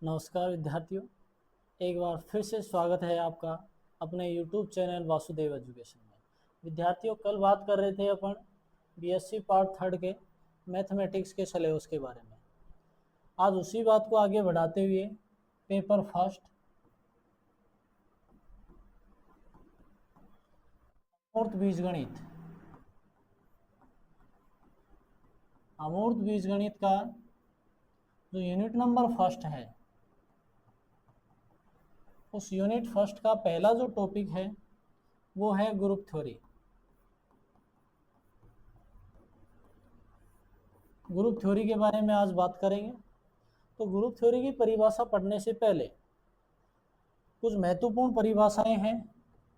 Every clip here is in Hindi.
नमस्कार विद्यार्थियों, एक बार फिर से स्वागत है आपका अपने YouTube चैनल वासुदेव एजुकेशन में। विद्यार्थियों, कल बात कर रहे थे अपन बीएससी पार्ट 3 के मैथमेटिक्स के सिलेबस के बारे में। आज उसी बात को आगे बढ़ाते हुए पेपर फर्स्ट अमूर्त बीजगणित का जो यूनिट नंबर फर्स्ट है, उस यूनिट फर्स्ट का पहला जो टॉपिक है वो है ग्रुप थ्योरी। ग्रुप थ्योरी के बारे में आज बात करेंगे। तो ग्रुप थ्योरी की परिभाषा पढ़ने से पहले कुछ महत्वपूर्ण परिभाषाएं हैं,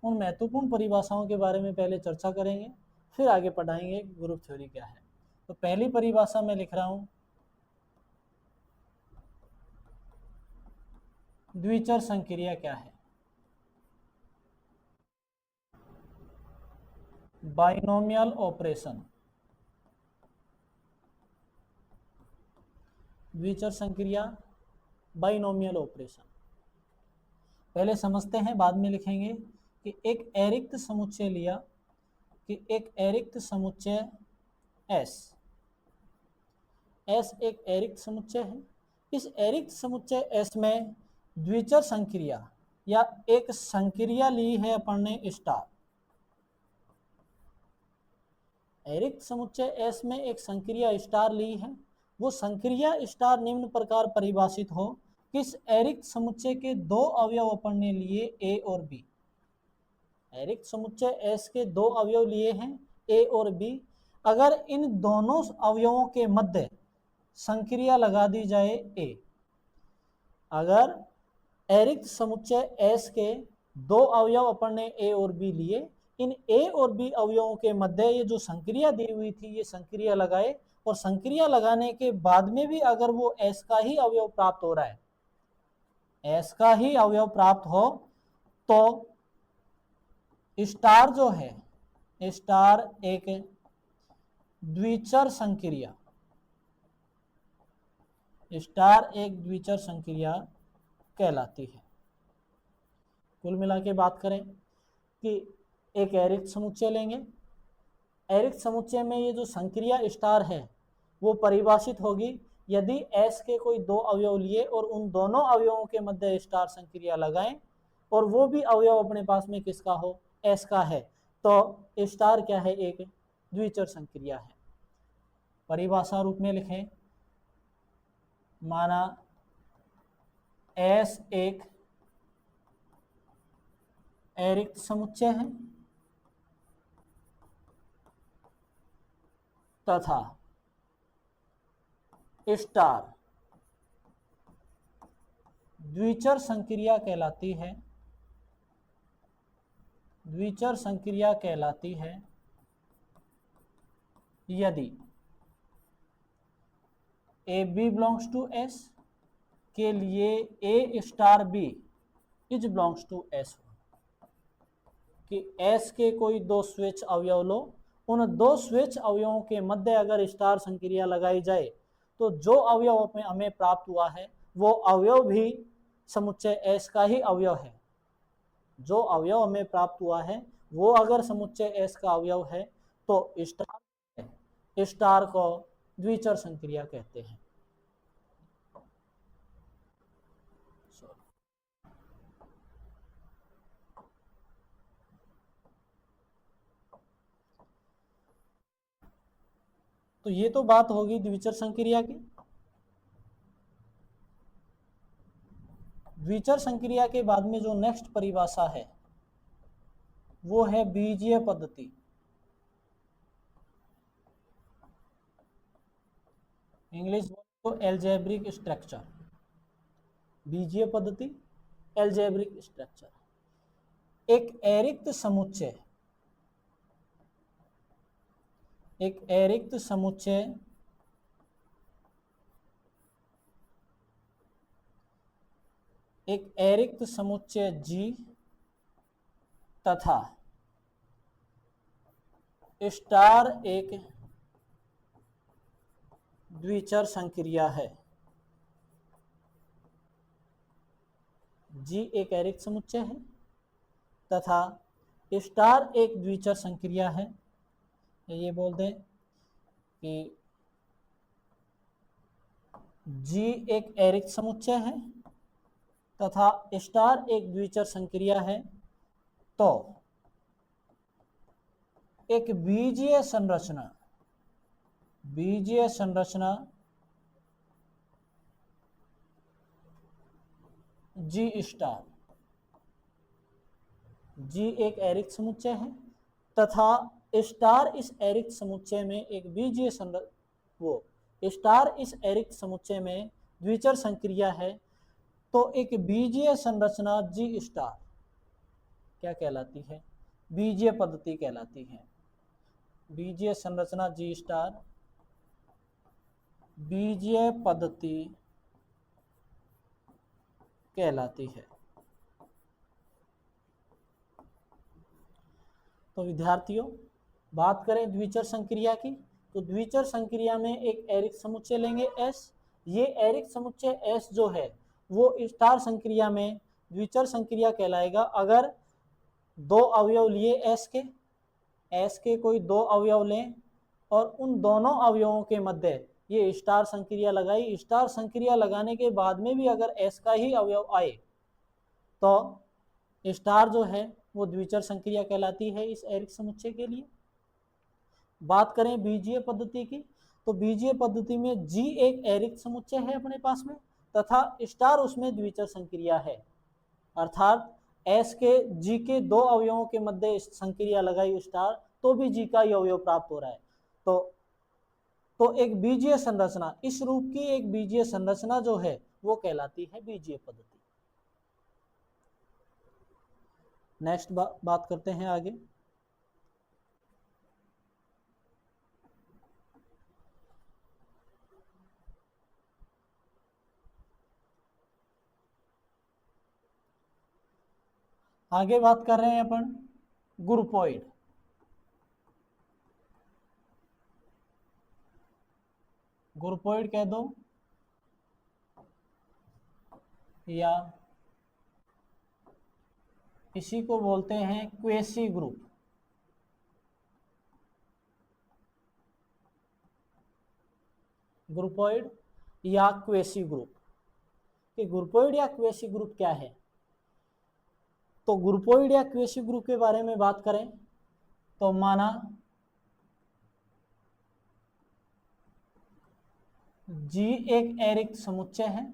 उन महत्वपूर्ण परिभाषाओं के बारे में पहले चर्चा करेंगे, फिर आगे पढ़ाएंगे ग्रुप थ्योरी क्या है। तो पहली परिभाषा मैं लिख रहा हूं, द्विचर संक्रिया क्या है। बाइनोमियल ऑपरेशन, द्विचर संक्रिया, बाइनोमियल ऑपरेशन। पहले समझते हैं, बाद में लिखेंगे कि एक अरिक्त समुच्चय लिया कि एक अरिक्त समुच्चय S एक अरिक्त समुच्चय है। इस अरिक्त समुच्चय S में द्विचर संक्रिया या एक संक्रिया ली है अपन ने स्टार। अरिक्त समुच्चय S में एक संक्रिया स्टार ली है। वो संक्रिया स्टार निम्न प्रकार परिभाषित हो कि इस अरिक्त समुच्चय के दो अवयव अपन ने लिए A और B। अरिक्त समुच्चय S के दो अवयव लिए हैं A और B। अगर इन दोनों अवयवों के मध्य संक्रिया लगा दी जाए A, अगर अरिक्त समुच्चय S के दो अवयव अपन ने A और B लिए, इन A और B अवयवों के मध्य ये जो संक्रिया दी हुई थी, ये संक्रिया लगाए, और संक्रिया लगाने के बाद में भी अगर वो S का ही अवयव प्राप्त हो रहा है, S का ही अवयव प्राप्त हो, तो स्टार जो है, स्टार एक द्विचर संक्रिया, स्टार एक द्विचर संक्रिया कहलाती है। कुल मिला के बात करें कि एक अरिक्त समुच्चय लेंगे, अरिक्त समुच्चय में ये जो संक्रिया स्टार है वो परिभाषित होगी यदि S के कोई दो अवयव लिए और उन दोनों अवयवों के मध्य स्टार संक्रिया लगाएं और वो भी अवयव अपने पास में किसका हो, S का है, तो स्टार क्या है, एक द्विचर संक्रिया है। परिभाषा रूप में लिखें, माना S एक अरिक्त समुच्चय है तथा स्टार द्विचर संक्रिया कहलाती है, द्विचर संक्रिया कहलाती है यदि A B belongs to S के लिए A star B is belongs to S हो, कि S के कोई दो स्वेच्छ अवयव लो, उन दो स्वेच्छ अवयवों के मध्य अगर स्टार संक्रिया लगाई जाए तो जो अवयव हमें प्राप्त हुआ है वो अवयव भी समुच्चय S का ही अवयव है। जो अवयव हमें प्राप्त हुआ है वो अगर समुच्चय S का अवयव है तो स्टार को द्विचर संक्रिया कहते हैं। तो ये तो बात होगी द्विचर संक्रिया की। द्विचर संक्रिया के बाद में जो नेक्स्ट परिभाषा है वो है बीजीय पद्धति। इंग्लिश बोलो तो एल्जेब्रिक स्ट्रक्चर, बीजीय पद्धति, एल्जेब्रिक स्ट्रक्चर। एक अरिक्त समुच्चय, एक अरिक्त समुच्चय एक अरिक्त समुच्चय G तथा स्टार एक द्विचर संक्रिया है। जी एक एरिक्त समुच्चय है तथा स्टार एक द्विचर संक्रिया है। ये बोल दें कि जी एक एरिक्त समुच्चय है तथा स्टार एक द्विचर संक्रिया है, तो एक बीजीय संरचना जी स्टार, जी एक एरिक्त समुच्चय है तथा स्टार इस एरिक्त समुच्चय में एक बीजीय स्टार इस एरिक्त समुच्चय में द्विचर संक्रिया है, तो एक बीजीय संरचना जी स्टार क्या कहलाती है? बीजीय पद्धति कहलाती है। बीजीय संरचना जी स्टार बीजीय पद्धति कहलाती है। तो विद्यार्थियों, बात करें द्विचर संक्रिया की, तो द्विचर संक्रिया में एक एरिक्त समुच्चय लेंगे S। ये एरिक्त समुच्चय S जो है वो स्टार संक्रिया में द्विचर संक्रिया कहलाएगा अगर दो अवयव लिए S के कोई दो अवयव लें और उन दोनों अवयवों के मध्य ये स्टार संक्रिया लगाई। स्टार संक्रिया लगाने के बाद में भी अगर S का ही अवयव आए तो स्टार जो है वो द्विचर संक्रिया कहलाती है इस एरिक्त समुच्चय के लिए। बात करें बीजीय पद्धति की, तो बीजीय पद्धति में जी एक एरिक्त समुच्चय है अपने पास में तथा स्टार उसमें द्विचर संक्रिया है, अर्थात S के जी के दो अवयवों के मध्य संक्रिया लगाई स्टार तो भी जी का ही अवयव प्राप्त हो रहा है। तो एक बीजीय संरचना, इस रूप की एक बीजीय संरचना जो है वो कहलाती है बीजीय पद्धति। नेक्स्ट बात करते हैं आगे। आगे बात कर रहे हैं अपन ग्रुपोइड। ग्रुपोइड कह दो या इसी को बोलते हैं क्वेसी ग्रुप। ग्रुपोइड या क्वेसी ग्रुप। कि ग्रुपोइड या क्वेसी ग्रुप क्या है? तो ग्रुपोइड या क्वेसी ग्रुप के बारे में बात करें तो माना जी एक एरिक्त समुच्चय है,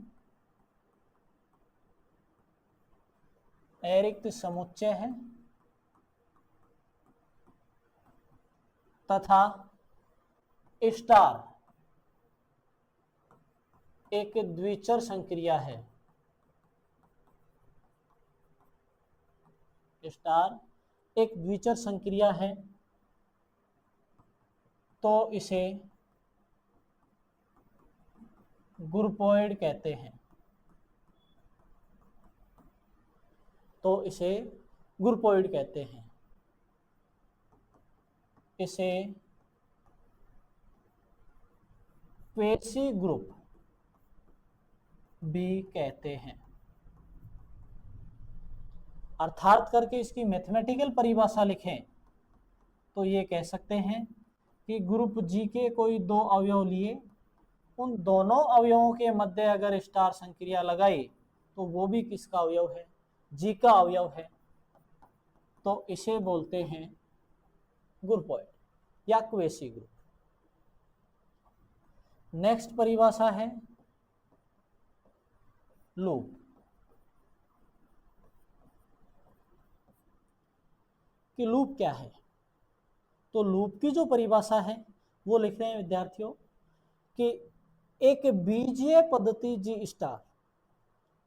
एरिक्त समुच्चय है तथा स्टार एक द्विचर संक्रिया है। स्टार एक द्विचर संक्रिया है तो इसे ग्रुपोइड कहते हैं। तो इसे ग्रुपोइड कहते हैं। इसे क्वेसी ग्रुप भी कहते हैं। अर्थात करके इसकी मैथमेटिकल परिभाषा लिखें तो ये कह सकते हैं कि ग्रुप जी के कोई दो अवयव लिए, उन दोनों अवयवों के मध्य अगर स्टार संक्रिया लगाई तो वो भी किसका अवयव है? जी का अवयव है। तो इसे बोलते हैं ग्रुपोइड या क्वेसी ग्रुप। नेक्स्ट परिभाषा है लूप। कि लूप क्या है? तो लूप की जो परिभाषा है वो लिख रहे हैं विद्यार्थियों कि एक बीजीय पद्धति जी स्टार,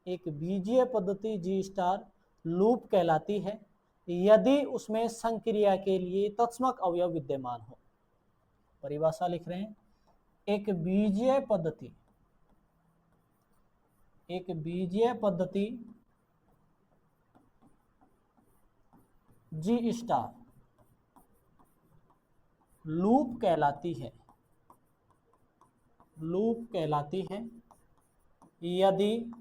एक बीजीय पद्धति जी स्टार लूप कहलाती है यदि उसमें संक्रिया के लिए तत्समक अवयव विद्यमान हो। परिभाषा लिख रहे हैं, एक बीजीय पद्धति, एक बीजीय पद्धति जी स्टार लूप कहलाती है, लूप कहलाती है यदि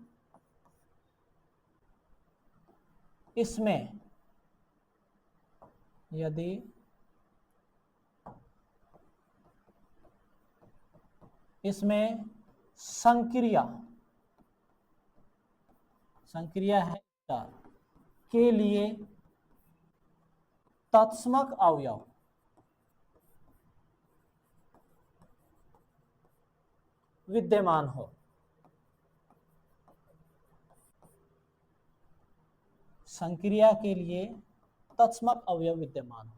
इसमें यदि इसमें संक्रिया है स्टार के लिए तत्समक अवयव विद्यमान हो। संक्रिया के लिए तत्समक अवयव विद्यमान हो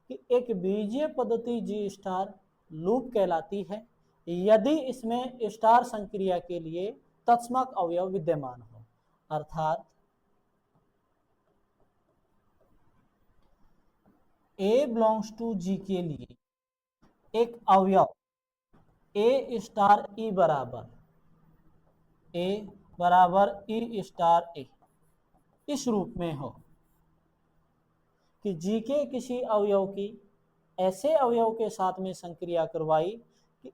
कि एक बीजीय पद्धति जी स्टार लूप कहलाती है यदि इसमें स्टार संक्रिया के लिए तत्समक अवयव विद्यमान हो। अर्थात A बिलोंग्स टू G के लिए एक अवयव A स्टार E बराबर E स्टार A इस रूप में हो कि G के किसी अवयव की ऐसे अवयव के साथ में संक्रिया करवाई कि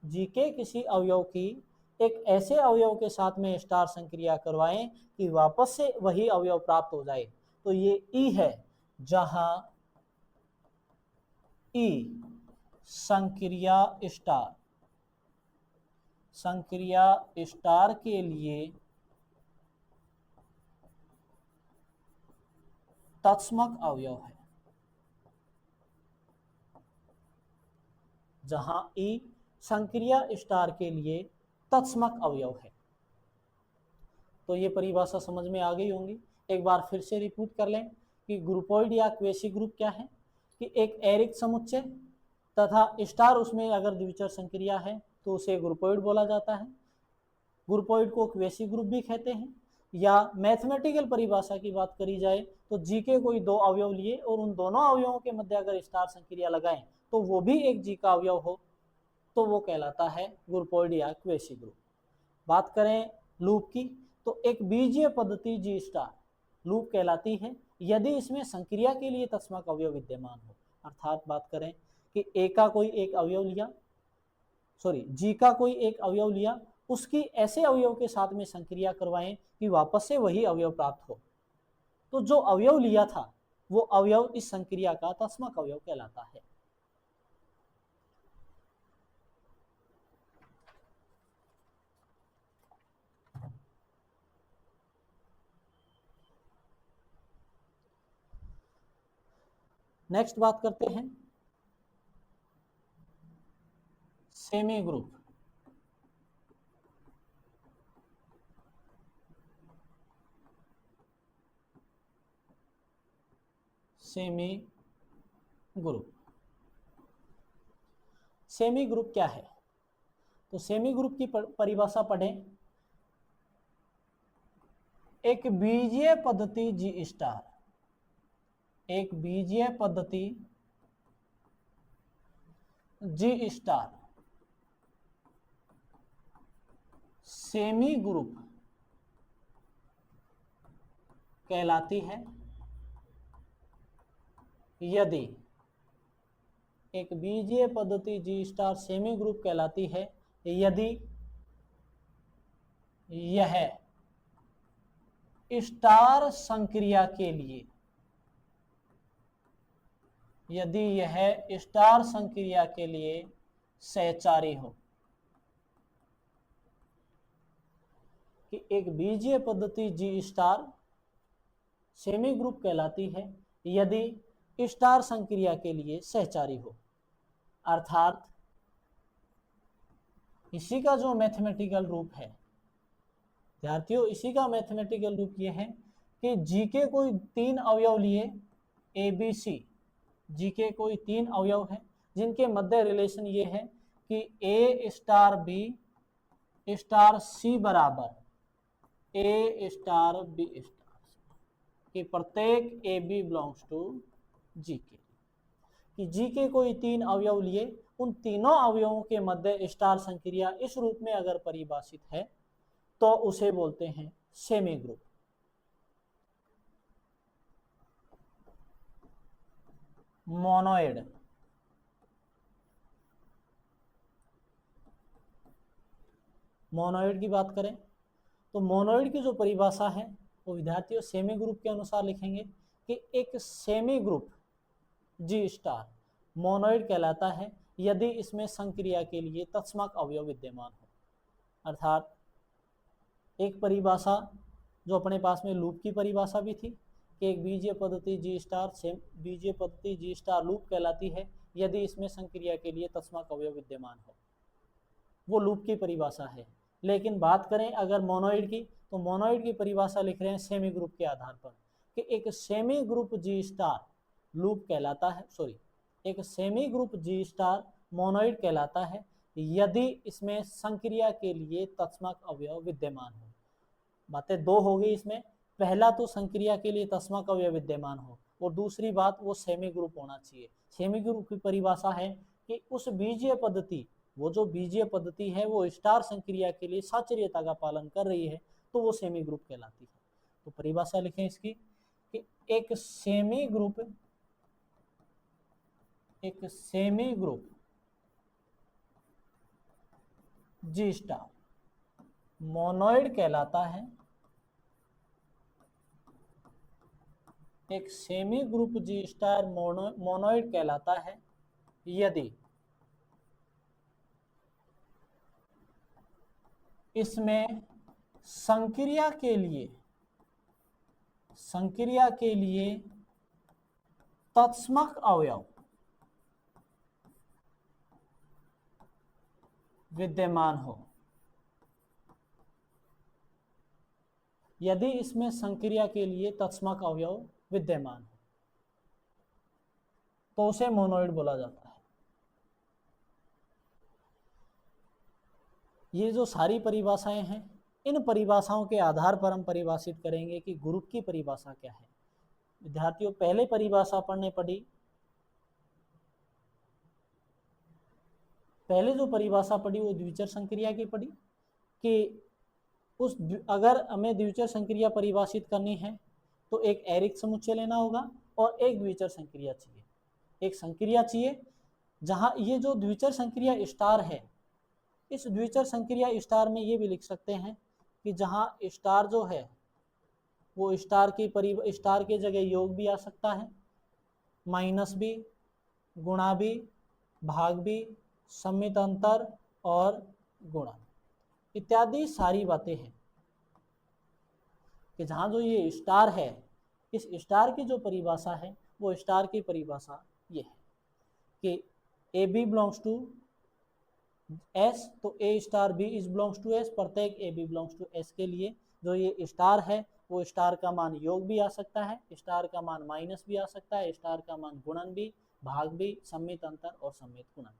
G के किसी अवयव की एक ऐसे अवयव के साथ में स्टार संक्रिया करवाएं कि वापस से वही अवयव प्राप्त हो जाए। तो ये E है जहां E संक्रिया स्टार के लिए तत्समक अवयव है, जहां E संक्रिया स्टार के लिए तत्समक अवयव है। तो ये परिभाषा समझ में आ गई होंगी। एक बार फिर से रिपीट कर लें कि ग्रुपोइड या क्वेसी ग्रुप क्या है कि एक एरिक समुच्चय तथा स्टार उसमें अगर द्विचर संक्रिया है तो उसे ग्रुपोइड बोला जाता है। ग्रुपोइड को क्वेसी ग्रुप भी कहते हैं। या मैथमेटिकल परिभाषा की बात करी जाए तो जी के कोई दो अवयव लिए और उन दोनों अवयवों के मध्य अगर स्टार संक्रिया लगाएं तो वो भी एक जी का अवयव हो तो वो कहलाता है ग्रुपोइड या क्वेसी ग्रुप। बात करें लूप की तो एक बीजीय पद्धति जी स्टार लूप कहलाती है यदि इसमें संक्रिया के लिए तत्समक अवयव विद्यमान हो। अर्थात बात करें कि ए का कोई एक अवयव लिया जी का कोई एक अवयव लिया उसकी ऐसे अवयव के साथ में संक्रिया करवाएं कि वापस से वही अवयव प्राप्त हो। तो जो अवयव लिया था वो अवयव इस संक्रिया का तत्समक अवयव कहलाता है। नेक्स्ट बात करते हैं सेमी ग्रुप। सेमी ग्रुप क्या है? तो सेमी ग्रुप की परिभाषा पढ़ें। एक बीजीय पद्धति जी स्टार जी स्टार सेमी ग्रुप कहलाती है यदि एक बीजीय पद्धति जी स्टार सेमी ग्रुप कहलाती है यदि यह स्टार संक्रिया के लिए सहचारी हो। कि एक बीजीय पद्धति जी स्टार सेमी ग्रुप कहलाती है यदि स्टार संक्रिया के लिए सहचारी हो। अर्थात इसी का जो मैथमेटिकल रूप है विद्यार्थियों, इसी का मैथमेटिकल रूप ये है कि जी के कोई तीन अवयव लिए ए बी सी, जी के कोई तीन अवयव हैं जिनके मध्य रिलेशन ये है कि ए स्टार बी स्टार सी बराबर ए स्टार बी स्टार कि प्रत्येक A B belongs to G के। कि जी के कोई तीन अवयव लिए उन तीनों अवयवों के मध्य स्टार संक्रिया इस रूप में अगर परिभाषित है तो उसे बोलते हैं सेमी ग्रुप। मोनोइड की बात करें तो मोनोइड की जो परिभाषा है वो विद्यार्थियों सेमी ग्रुप के अनुसार लिखेंगे कि एक सेमी ग्रुप जी स्टार मोनोइड कहलाता है यदि इसमें संक्रिया के लिए तत्समक अवयव विद्यमान हो। अर्थात एक परिभाषा जो अपने पास में लूप की परिभाषा भी थी कि एक बीजीय पद्धति जी स्टार सेम बीजीय पद्धति जी स्टार लूप कहलाती है यदि इसमें संक्रिया के लिए तत्समक अवयव विद्यमान हो, वो लूप की परिभाषा है। लेकिन बात करें अगर मोनोइड की, तो मोनोइड की परिभाषा लिख रहे हैं सेमी ग्रुप के आधार पर कि एक सेमी ग्रुप जी स्टार लूप कहलाता है, एक सेमी ग्रुप जी स्टार मोनोइड कहलाता है यदि इसमें संक्रिया के लिए तत्समक अवयव विद्यमान हो। बातें दो हो गई इसमें, पहला तो संक्रिया के लिए तत्समक अवयव विद्यमान हो और दूसरी बात वो सेमी ग्रुप होना चाहिए। सेमी ग्रुप की परिभाषा है कि उस बीजीय पद्धति, वो जो बीजीय पद्धति है वो स्टार संक्रिया के लिए साचर्यता का पालन कर रही है, तो वो सेमी ग्रुप कहलाती है। तो परिभाषा लिखें इसकी कि एक सेमी ग्रुप जी स्टार मोनोइड कहलाता है, एक सेमी ग्रुप जी स्टार मोनोइड कहलाता है यदि इसमें संक्रिया के लिए तत्समक अवयव विद्यमान हो। यदि इसमें संक्रिया के लिए तत्समक अवयव विद्यमान हो तो उसे मोनोइड बोला जाता है। ये जो सारी परिभाषाएं हैं, इन परिभाषाओं के आधार पर हम परिभाषित करेंगे कि ग्रुप की परिभाषा क्या है। विद्यार्थियों पहले परिभाषा पढ़ने पड़ी, पहले जो परिभाषा पढ़ी वो द्विचर संक्रिया की पढ़ी कि उस अगर हमें द्विचर संक्रिया परिभाषित करनी है तो एक एरिक समुच्चय लेना होगा और एक द्विचर संक्रिया चाहिए। एक संक्रिया चाहिए जहां ये जो द्विचर संक्रिया स्टार है, इस द्विचर संक्रिया स्टार में ये भी लिख सकते हैं कि जहां स्टार जो है वो स्टार के जगह योग भी आ सकता है, माइनस भी, गुणा भी, भाग भी, सम्मित अंतर और गुणा इत्यादि सारी बातें हैं कि जहां जो ये स्टार है, इस स्टार की जो परिभाषा है वो स्टार की परिभाषा ये है कि A B belongs to S, तो A star B is belongs to S, प्रत्येक A B belongs to S के लिए जो ये स्टार है वो स्टार का मान योग भी आ सकता है, स्टार का मान माइनस भी आ सकता है, स्टार का मान गुणन भी, भाग भी, सम्मित अंतर और सम्मित गुणन।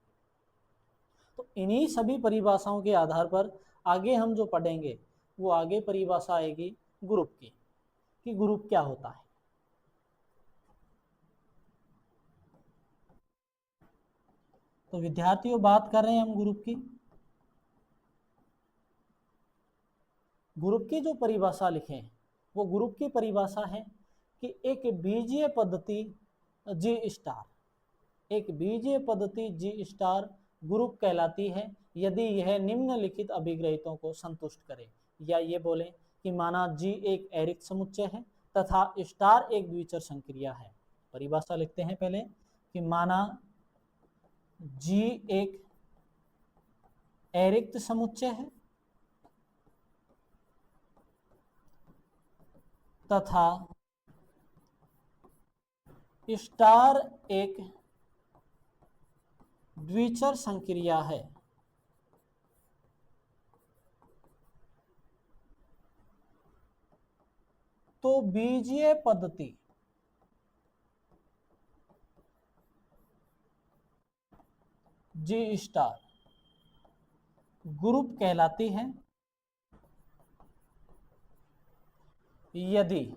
तो इन्हीं सभी परिभाषाओं के आधार पर आगे हम जो पढ़ेंगे वो आगे परिभाषा आएगी ग्रुप की, कि ग्रुप क्या होता है। तो विद्यार्थियों बात कर रहे हैं हम ग्रुप की। ग्रुप की जो परिभाषा लिखें वो ग्रुप की परिभाषा है कि एक बीजीय पद्धति जी स्टार, एक बीजीय पद्धति जी स्टार ग्रुप कहलाती है यदि यह निम्नलिखित अभिग्रहितों को संतुष्ट करे, या ये बोलें कि माना जी एक एरिक समुच्चय है तथा स्टार एक द्विचर संक्रिया है। परिभाषा लिखते हैं पहले कि माना जी एक एरिक्त समुच्चय है तथा स्टार एक द्विचर संक्रिया है, तो बीजीय पद्धति जी स्टार ग्रुप कहलाती है यदि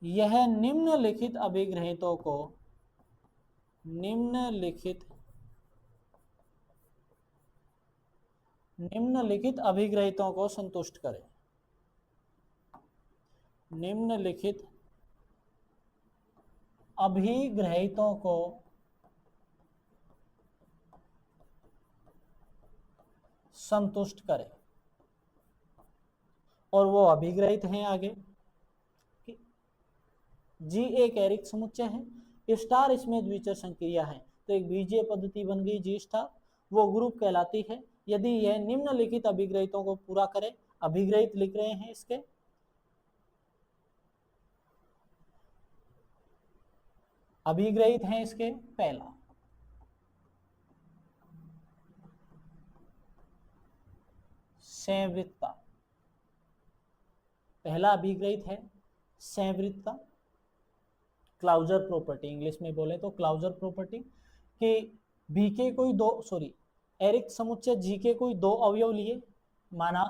यह निम्नलिखित अभिग्रहितों को संतुष्ट करे। निम्नलिखित अभिग्रहितों को संतुष्ट करे। और वो अभिग्रहित हैं आगे। जी एक एरिक समुच्चय है, स्टार इसमें द्विचर संक्रिया है, तो एक बीजीय पद्धति बन गई जी स्टार, वो ग्रुप कहलाती है यदि यह निम्नलिखित अभिग्रहितों को पूरा करे। अभिग्रहित लिख रहे हैं इसके, अभिग्रहित हैं इसके पहला संवृत्ता, पहला अभिग्रहित है संवृत्ता, क्लाउजर प्रॉपर्टी इंग्लिश में बोले तो क्लाउजर प्रॉपर्टी कि बी के कोई दो एरिक समुच्चय जी के कोई दो अवयव लिए, माना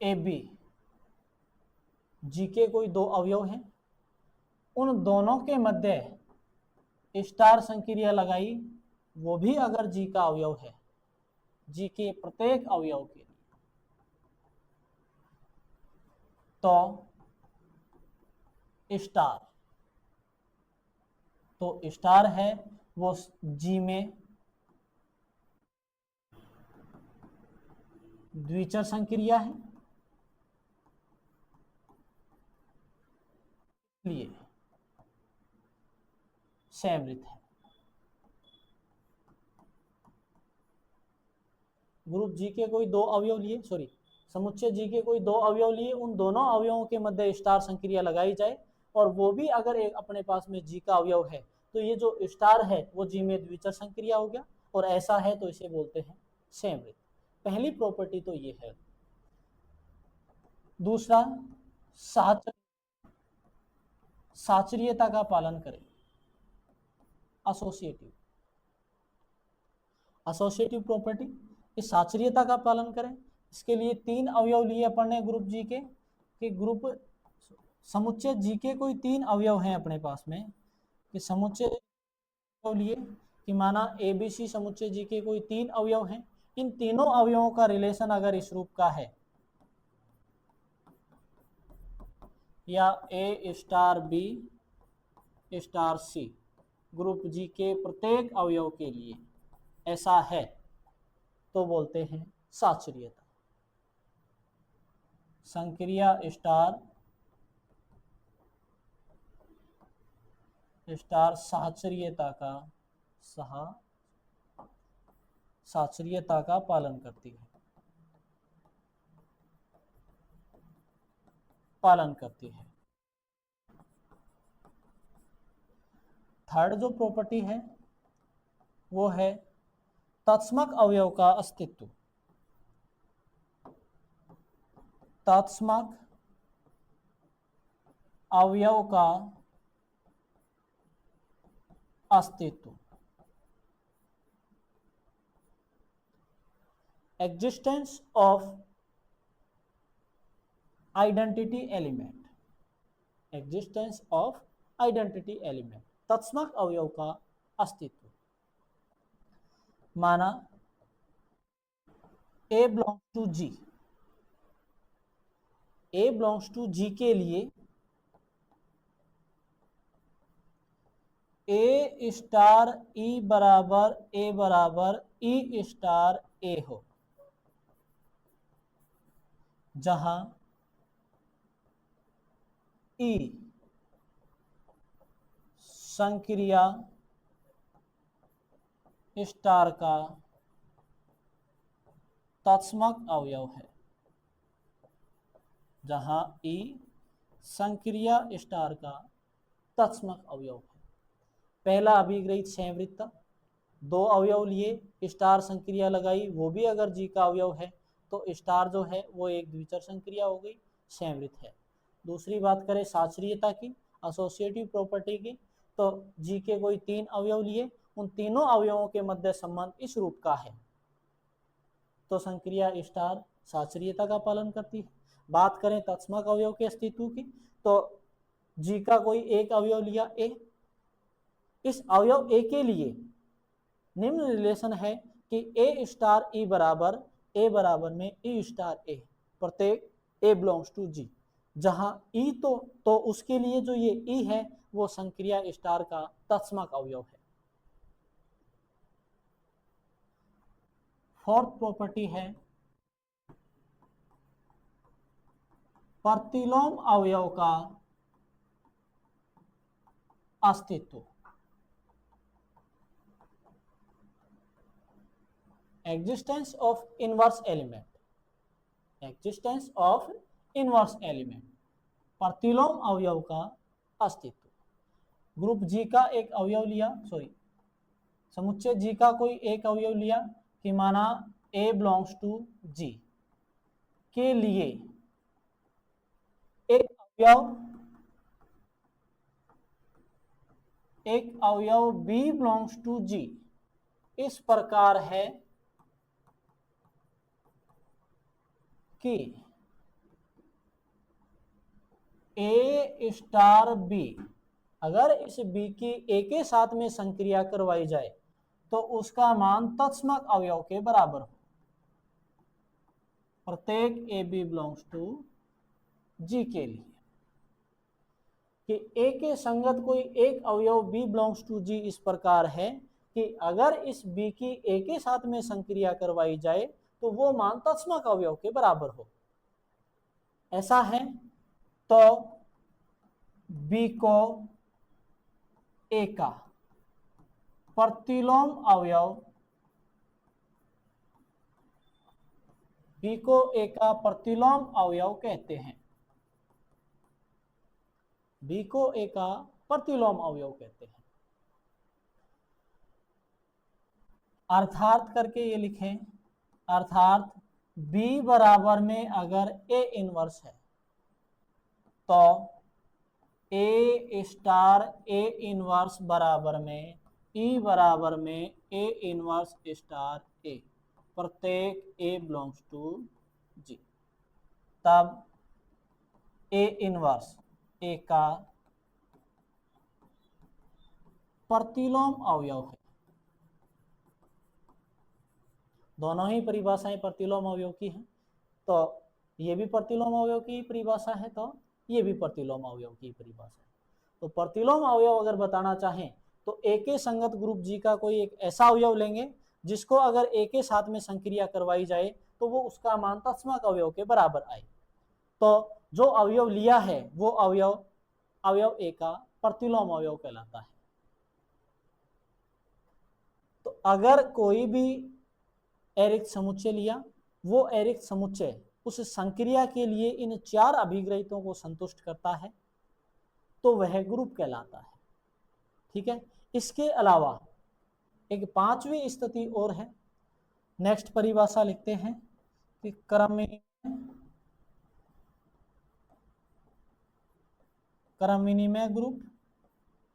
ए बी, जी के कोई दो अवयव हैं, उन दोनों के मध्य स्टार संक्रिया लगाई, वो भी अगर जी का अवयव है, जी के प्रत्येक अवयव के लिए, तो स्टार, तो स्टार है वो जी में द्विचर संक्रिया है, लिए संवृत है। ग्रुप जी के कोई दो अवयव लिए, समुच्चय जी के कोई दो अवयव लिए, उन दोनों अवयवों के मध्य स्टार संक्रिया लगाई जाए, और वो भी अगर एक अपने पास में जी का अवयव है, तो ये जो स्टार है वो जी में द्विचर संक्रिया हो गया, और ऐसा है तो इसे बोलते हैं संवृत। पहली प्रॉपर्टी तो ये है। दूसरा, साचरीयता का पालन करें, एसोसिएटिव प्रॉपर्टी, इस साचरीयता का पालन करें। इसके लिए तीन अवयव लिए अपन ने ग्रुप जी के, कि ग्रुप समुच्चय जी के कोई तीन अवयव हैं अपने पास में, कि समुच्चय लिए कि माना ए बी सी समुच्चय जी के कोई तीन अवयव हैं, इन तीनों अवयवों का रिलेशन अगर इस रूप का है, या A star B star C group G के प्रत्येक अवयव के लिए ऐसा है, तो बोलते हैं साचरीयता। संक्रिया स्टार साचरीयता का पालन करती है, थर्ड जो प्रॉपर्टी है वो है तत्समक अवयव का अस्तित्व, तत्समक अवयव का अस्तित्व, existence of identity element, existence of identity element, तत्समक अवयव का अस्तित्व। माना A belongs to G, A belongs to G के लिए ए स्टार ई बराबर ई स्टार ए हो, जहां ई संक्रिया स्टार का तत्समक अवयव है, जहां ई संक्रिया स्टार का तत्समक अवयव है। पहला अभिग्रहित संवृत्ता, दो अवयव लिए, स्टार संक्रिया लगाई, वो भी अगर जी का अवयव है, तो स्टार जो है वो एक द्विचर संक्रिया हो गई, संवृत है। दूसरी बात करें साचरीयता की, एसोसिएटिव प्रॉपर्टी की, तो जी के कोई तीन अवयव लिए, उन तीनों अवयवों के मध्य संबंध इस रूप का है, तो संक्रिया स्टार साचरीयता का पालन करती है। बात करें तत्समक अवयव के अस्तित्व की, तो जी का कोई एक अवयव लिया ए, इस अवयव ए के लिए निम्न रिलेशन है कि ए स्टार ई बराबर में ई स्टार ए, प्रत्येक ए बिलोंग्स टू जी, जहां ई तो उसके लिए जो ये ई है वो संक्रिया स्टार का तत्समक अवयव है। फोर्थ प्रॉपर्टी है प्रतिलोम अवयव का अस्तित्व। Existence of inverse element, existence of inverse element, प्रतिलोम अवयव का अस्तित्व। ग्रुप जी का एक अवयव लिया, समुच्चय जी का कोई एक अवयव लिया कि माना A बिलोंग्स टू जी के लिए एक अवयव B बिलोंग्स टू जी इस प्रकार है कि A स्टार B, अगर इस B की A के साथ में संक्रिया करवाई जाए तो उसका मान तत्समक अवयव के बराबर हो। प्रत्येक A B belongs to G के लिए कि ए के संगत कोई एक अवयव बी बिलोंग्स टू जी इस प्रकार है कि अगर इस बी की ए के साथ में संक्रिया करवाई जाए तो वो मान तत्समक अवयव के बराबर हो। ऐसा है तो बी को ए का प्रतिलोम अवयव, बी को ए का प्रतिलोम अवयव कहते हैं, बी को ए का प्रतिलोम अवयव कहते हैं। अर्थात करके ये लिखें, अर्थात B बराबर में अगर A इनवर्स है तो A स्टार A इनवर्स बराबर में E बराबर में A इनवर्स स्टार A, प्रत्येक A बिलोंग्स टू G, तब A इनवर्स A का प्रतिलोम अवयव है। दोनों ही परिभाषाएं प्रतिलोम अवयव की हैं, तो ये भी प्रतिलोम अवयव की परिभाषा है तो ये भी प्रतिलोम अवयव की परिभाषा है। तो प्रतिलोम अवयव अगर बताना चाहें तो ए के संगत ग्रुप जी का कोई एक ऐसा अवयव लेंगे जिसको अगर ए के साथ में संक्रिया करवाई जाए तो वो उसका मान तत्समक अवयव के बराबर आए। तो जो अवयव लिया है वो अवयव ए का प्रतिलोम अवयव कहलाता है। तो अगर कोई भी एरिक्त समुच्चय लिया, वो एरिक्त समुच्चय उस संक्रिया के लिए इन चार अभिग्रहितों को संतुष्ट करता है तो वह ग्रुप कहलाता है। ठीक है, इसके अलावा एक पांचवी स्थिति और है। नेक्स्ट परिभाषा लिखते हैं कि क्रम विनिमय ग्रुप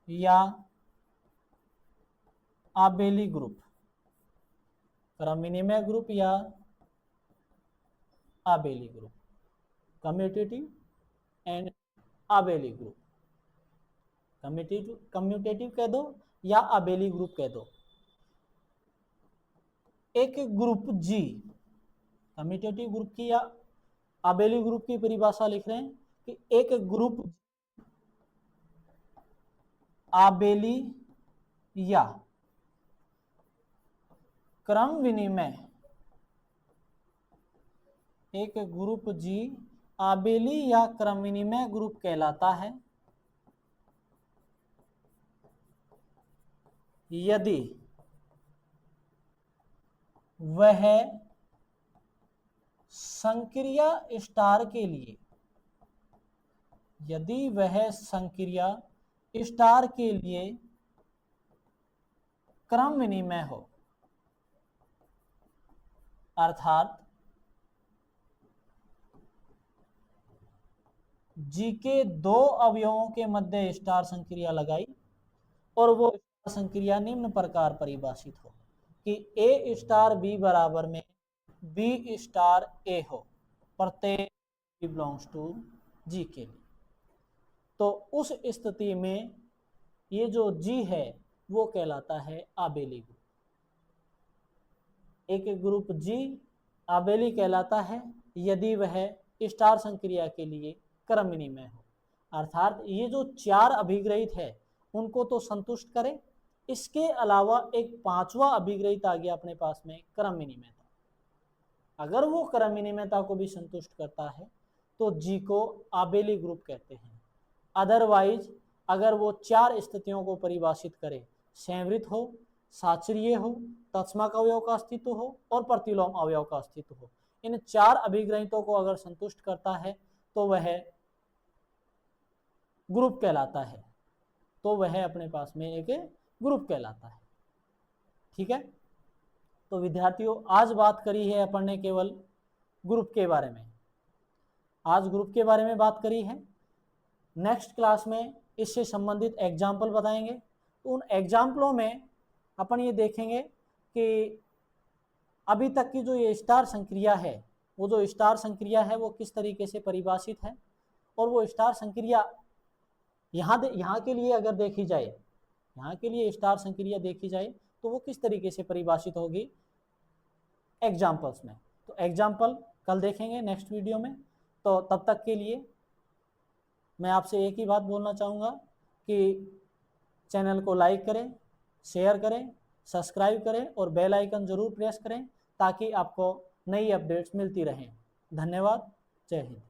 या आबेली ग्रुप, क्रम विनिमय ग्रुप या आबेली ग्रुप, कम्यूटेटिव एंड आबेली ग्रुप, कम्यूटेटिव कह दो या आबेली ग्रुप कह दो। एक ग्रुप जी, कम्यूटेटिव ग्रुप की या आबेली ग्रुप की परिभाषा लिख रहे हैं कि एक ग्रुप आबेली या क्रम विनिमय, एक ग्रुप जी आबेली या क्रम विनिमय ग्रुप कहलाता है यदि वह संक्रिया स्टार के लिए, यदि वह संक्रिया स्टार के लिए क्रम विनिमय हो, अर्थात जी के दो अवयवों के मध्य स्टार संक्रिया लगाई और वो स्टार संक्रिया निम्न प्रकार परिभाषित हो कि ए स्टार बी बराबर में बी स्टार ए हो, प्रत्येक बी बिलोंग्स टू जी के लिए। तो उस स्थिति में ये जो जी है वो कहलाता है आबेली ग्रुप। एक ग्रुप जी आबेली कहलाता है यदि वह स्टार संक्रिया के लिए क्रम विनिमय हो, अर्थात ये जो चार अभिग्रहित है उनको तो संतुष्ट करे, इसके अलावा एक पांचवा अभिग्रहित आ गया अपने पास में क्रम विनिमयता। अगर वो क्रम विनिमयता को भी संतुष्ट करता है तो जी को आबेली ग्रुप कहते हैं। अदरवाइज अगर वो 4 स्थितियों को परिभाषित करे, संवृत हो, साचरीय हो, तत्समक अवयव का अस्तित्व हो और प्रतिलोम अवयव का अस्तित्व हो, इन 4 अभिग्रहितों को अगर संतुष्ट करता है तो वह ग्रुप कहलाता है, तो वह अपने पास में एक ग्रुप कहलाता है। ठीक है, तो विद्यार्थियों आज बात करी है अपन ने केवल ग्रुप के बारे में, आज ग्रुप के बारे में बात करी है। नेक्स्ट क्लास में इससे संबंधित एग्जाम्पल बताएंगे, तो उन एग्जाम्पलों में अपन ये देखेंगे कि अभी तक की जो ये स्टार संक्रिया है, वो जो स्टार संक्रिया है वो किस तरीके से परिभाषित है, और वो स्टार संक्रिया यहाँ के लिए अगर देखी जाए, यहाँ के लिए स्टार संक्रिया देखी जाए तो वो किस तरीके से परिभाषित होगी एग्जाम्पल्स में। तो एग्जाम्पल कल देखेंगे नेक्स्ट वीडियो में। तो तब तक के लिए मैं आपसे एक ही बात बोलना चाहूँगा कि चैनल को लाइक करें, शेयर करें, सब्सक्राइब करें और बेल आइकन ज़रूर प्रेस करें ताकि आपको नई अपडेट्स मिलती रहें। धन्यवाद। जय हिंद।